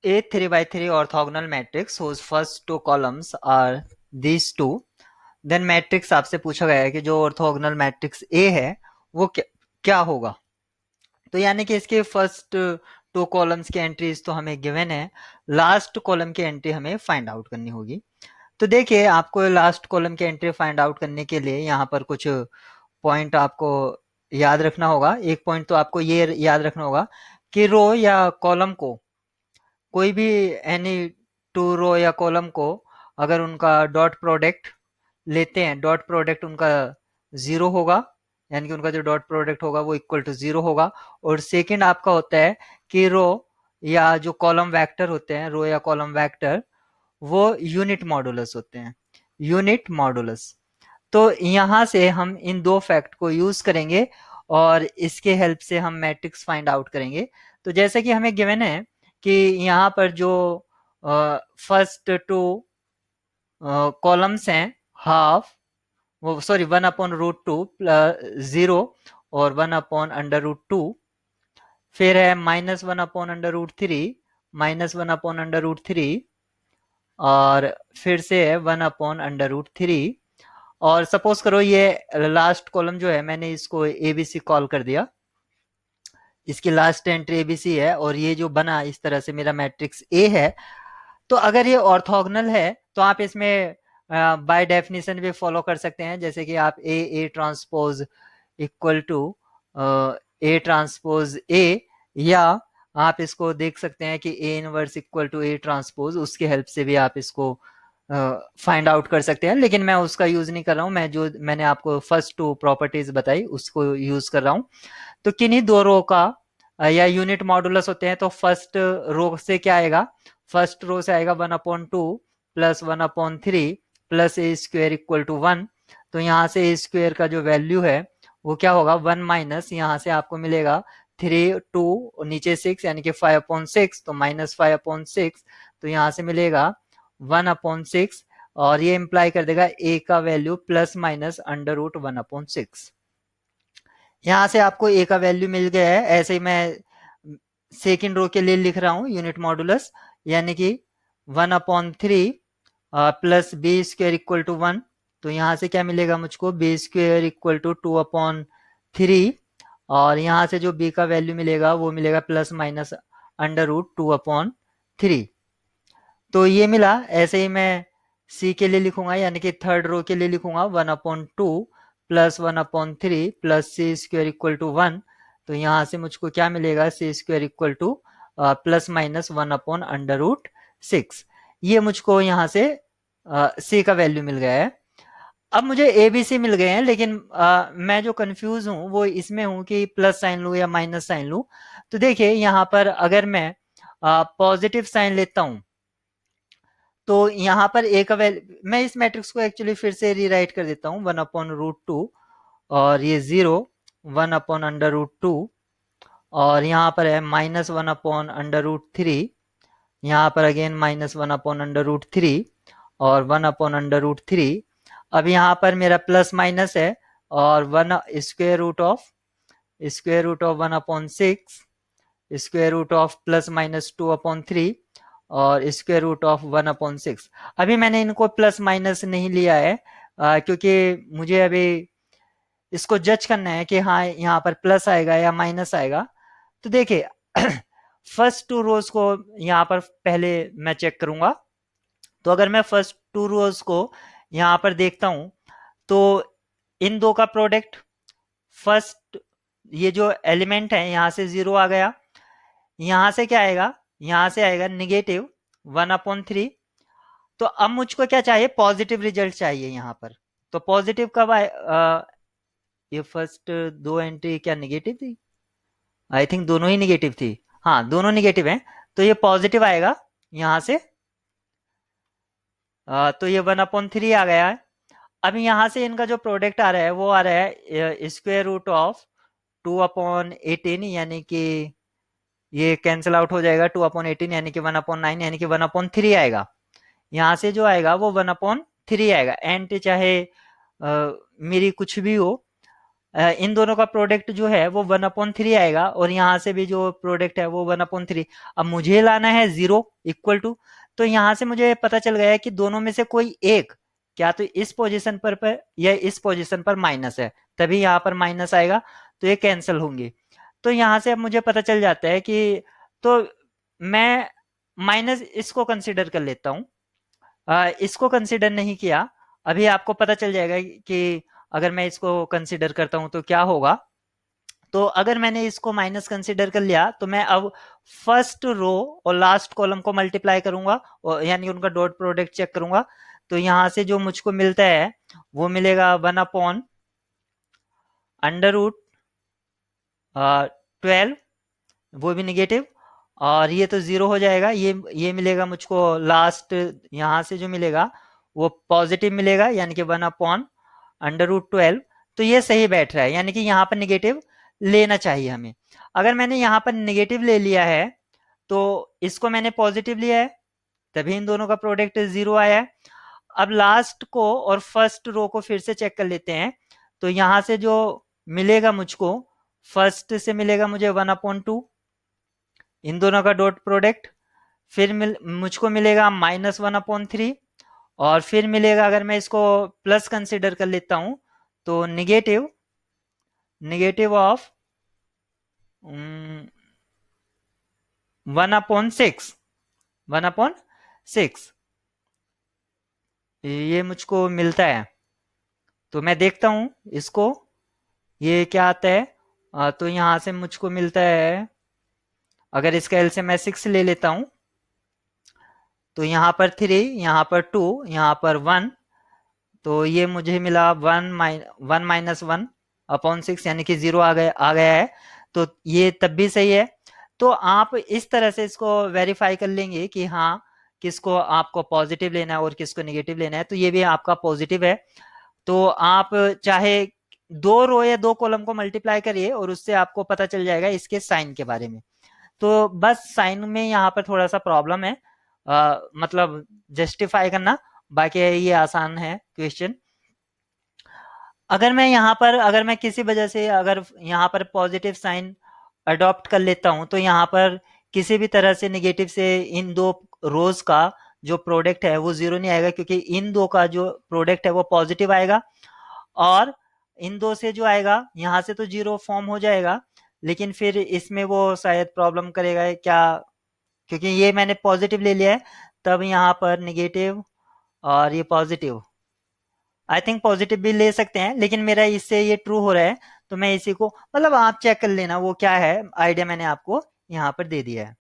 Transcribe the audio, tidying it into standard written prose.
A 3 by 3 orthogonal matrix whose first two columns are these two, then matrix आपसे पूछा गया है कि जो ऑर्थोगोनल मैट्रिक्स ए है वो क्या होगा। तो यानी कि इसके फर्स्ट टू कॉलम्स की एंट्रीज तो हमें गिवन है, लास्ट कॉलम की एंट्री हमें फाइंड आउट करनी होगी। तो देखिए आपको लास्ट कॉलम की एंट्री फाइंड आउट करने के लिए यहाँ पर कुछ पॉइंट आपको याद रखना होगा। एक पॉइंट तो आपको ये याद रखना होगा कि रो या कॉलम को, कोई भी एनी टू रो या कॉलम को अगर उनका डॉट प्रोडक्ट लेते हैं, डॉट प्रोडक्ट उनका जीरो होगा, यानी कि उनका जो डॉट प्रोडक्ट होगा वो इक्वल टू जीरो होगा। और सेकंड आपका होता है कि रो या जो कॉलम वेक्टर होते हैं, रो या कॉलम वेक्टर, वो यूनिट मॉडुलस होते हैं, यूनिट मॉडुलस। तो यहाँ से हम इन दो फैक्ट को यूज करेंगे और इसके हेल्प से हम मैट्रिक्स फाइंड आउट करेंगे। तो जैसे कि हमें गिवन है कि यहाँ पर जो फर्स्ट टू कॉलम्स हैं, हाफ, वो सॉरी 1/√2 प्लस 0 और 1/√2, फिर है -1/√3, -1/√3, और फिर से है 1/√3। और सपोज करो ये लास्ट कॉलम जो है मैंने इसको एबीसी कॉल कर दिया, इसकी लास्ट एंट्री एबीसी है और ये जो बना इस तरह से मेरा मैट्रिक्स ए है। तो अगर ये ऑर्थोगोनल है तो आप इसमें बाय डेफिनेशन भी फॉलो कर सकते हैं, जैसे कि आप A transpose equal to A transpose A, या आप इसको देख सकते हैं कि A inverse equal to A transpose, उसकी हेल्प से भी आप इसको फाइंड आउट कर सकते हैं। लेकिन मैं उसका यूज नहीं कर रहा हूँ, मैं जो मैंने आपको फर्स्ट टू प्रॉपर्टीज बताई उसको यूज कर रहा हूँ। तो किन्हीं दो रो का या यूनिट मॉडुलस होते हैं, तो फर्स्ट रो से क्या आएगा, फर्स्ट रो से आएगा 1/2 plus 1/3 plus a square equal to 1। तो यहाँ से ए स्क्वेयर का जो वैल्यू है वो क्या होगा, 1 माइनस यहाँ से आपको मिलेगा 3 2 नीचे 6 यानी कि 5/6, तो -5/6, तो यहाँ से मिलेगा 1/6, और ये इंप्लाई कर देगा ए का वैल्यू प्लस माइनस √1/6। यहाँ से आपको ए का वैल्यू मिल गया है। ऐसे ही मैं सेकेंड रो के लिए लिख रहा हूँ यूनिट मॉडुलस, यानी कि 1/3 plus b square equal to 1। तो यहाँ से क्या मिलेगा मुझको, बी स्क्वेयर इक्वल टू 2/3, और यहाँ से जो बी का वैल्यू मिलेगा वो मिलेगा प्लस माइनस √2/3। तो ये मिला। ऐसे ही मैं सी के लिए लिखूंगा, यानी कि थर्ड रो के लिए लिखूंगा 1/2 plus 1/3 plus C square equal to 1। तो यहाँ से मुझको क्या मिलेगा, C square equal to plus minus 1/√6। ये मुझको यहाँ से सी का वैल्यू मिल गया है। अब मुझे ए बी सी मिल गए हैं, लेकिन मैं जो कंफ्यूज हूँ वो इसमें हूँ कि प्लस साइन लूँ या माइनस साइन लूँ। तो देखिए यहाँ पर अगर मैं पॉजिटिव साइन लेता हूँ तो यहाँ पर ए का वैल्यू, मैं इस मैट्रिक्स को एक्चुअली फिर से रीराइट कर देता हूँ, 1/√2 और ये 0 1/√2, और यहाँ पर है -1/√3, यहाँ पर अगेन -1/√3 और 1/√3। अब यहाँ पर मेरा प्लस माइनस है और square root of 1/6, square root of plus minus 2/3 और स्क्वेयर रूट ऑफ 1/6। अभी मैंने इनको प्लस माइनस नहीं लिया है क्योंकि मुझे अभी इसको जज करना है कि हाँ यहाँ पर प्लस आएगा या माइनस आएगा। तो देखिए फर्स्ट टू रोज को यहाँ पर पहले मैं चेक करूंगा। तो अगर मैं फर्स्ट टू रोज को यहाँ पर देखता हूं तो इन दो का प्रोडक्ट, फर्स्ट ये जो एलिमेंट है यहाँ से 0 आ गया, यहाँ से क्या आएगा, यहाँ से आएगा निगेटिव 1/3। तो अब मुझको क्या चाहिए, पॉजिटिव रिजल्ट चाहिए यहाँ पर। तो पॉजिटिव कब आए, ये फर्स्ट दो एंट्री क्या निगेटिव थी, आई थिंक दोनों ही निगेटिव थी, हाँ दोनों निगेटिव हैं। तो ये पॉजिटिव आएगा यहाँ से, तो ये 1/3 आ गया है। अब यहाँ से इनका जो प्रोडक्ट आ रहा है वो आ रहा है स्क्वेयर रूट ऑफ 2/18, यानी कि ये कैंसिल आउट हो जाएगा, 2/18 यानी कि 1/9 यानी कि 1/3 आएगा। यहाँ से जो आएगा वो 1/3 आएगा। एंड चाहे मेरी कुछ भी हो, इन दोनों का प्रोडक्ट जो है वो 1/3 आएगा, और यहाँ से भी जो प्रोडक्ट है वो 1/3। अब मुझे लाना है 0 इक्वल टू, तो यहाँ से मुझे पता चल गया है कि दोनों में से कोई एक, क्या तो इस पोजीशन पर या इस पोजीशन पर माइनस है, तभी यहाँ पर माइनस आएगा, तो ये कैंसिल होंगे। तो यहाँ से अब मुझे पता चल जाता है कि, तो मैं माइनस इसको कंसिडर कर लेता हूँ, इसको कंसिडर नहीं किया। अभी आपको पता चल जाएगा कि अगर मैं इसको कंसिडर करता हूं तो क्या होगा। तो अगर मैंने इसको माइनस कंसिडर कर लिया, तो मैं अब फर्स्ट रो और लास्ट कॉलम को मल्टीप्लाई करूंगा, और यानी उनका डॉट प्रोडक्ट चेक करूंगा। तो यहां से जो मुझको मिलता है वो मिलेगा 1/√12, वो भी निगेटिव, और ये तो जीरो हो जाएगा। ये मिलेगा मुझको लास्ट, यहाँ से जो मिलेगा वो पॉजिटिव मिलेगा, यानी कि 1/√12। तो ये सही बैठ रहा है, यानी कि यहाँ पर निगेटिव लेना चाहिए हमें। अगर मैंने यहाँ पर निगेटिव ले लिया है, तो इसको मैंने पॉजिटिव लिया है, तभी इन दोनों का प्रोडक्ट जीरो आया है। अब लास्ट को और फर्स्ट रो को फिर से चेक कर लेते हैं। तो यहाँ से जो मिलेगा मुझको, फर्स्ट से मिलेगा मुझे 1/2, इन दोनों का डॉट प्रोडक्ट, फिर मुझको मिलेगा -1/3, और फिर मिलेगा, अगर मैं इसको प्लस कंसिडर कर लेता हूं, तो निगेटिव ऑफ 1/6 ये मुझको मिलता है। तो मैं देखता हूं इसको, ये क्या आता है। तो यहां से मुझको मिलता है, अगर इसका एलसीएम मैं 6 ले लेता हूं, तो यहाँ पर 3, यहाँ पर 2, यहाँ पर 1, तो ये मुझे मिला 1 - 1/6, यानी कि 0 आ गया है। तो ये तब भी सही है। तो आप इस तरह से इसको वेरीफाई कर लेंगे कि हाँ, किसको आपको पॉजिटिव लेना है और किसको नेगेटिव लेना है। तो ये भी आपका पॉजिटिव है। तो आप चाहे 2 रो या 2 कॉलम को मल्टीप्लाई करिए, और उससे आपको पता चल जाएगा इसके साइन के बारे में। तो बस साइन में यहाँ पर थोड़ा सा प्रॉब्लम है, मतलब जस्टिफाई करना, बाकी ये आसान है क्वेश्चन। अगर मैं किसी वजह से अगर यहाँ पर पॉजिटिव साइन अडॉप्ट कर लेता हूँ, तो यहाँ पर किसी भी तरह से नेगेटिव से इन दो रोज का जो प्रोडक्ट है वो जीरो नहीं आएगा, क्योंकि इन दो का जो प्रोडक्ट है वो पॉजिटिव आएगा, और इन दो से जो आएगा यहाँ से तो जीरो फॉर्म हो जाएगा, लेकिन फिर इसमें वो शायद प्रॉब्लम करेगा क्या, क्योंकि ये मैंने पॉजिटिव ले लिया है, तब यहाँ पर निगेटिव और ये पॉजिटिव, आई थिंक पॉजिटिव भी ले सकते हैं, लेकिन मेरा इससे ये ट्रू हो रहा है। तो मैं इसी को, मतलब आप चेक कर लेना वो क्या है, आइडिया मैंने आपको यहाँ पर दे दिया है।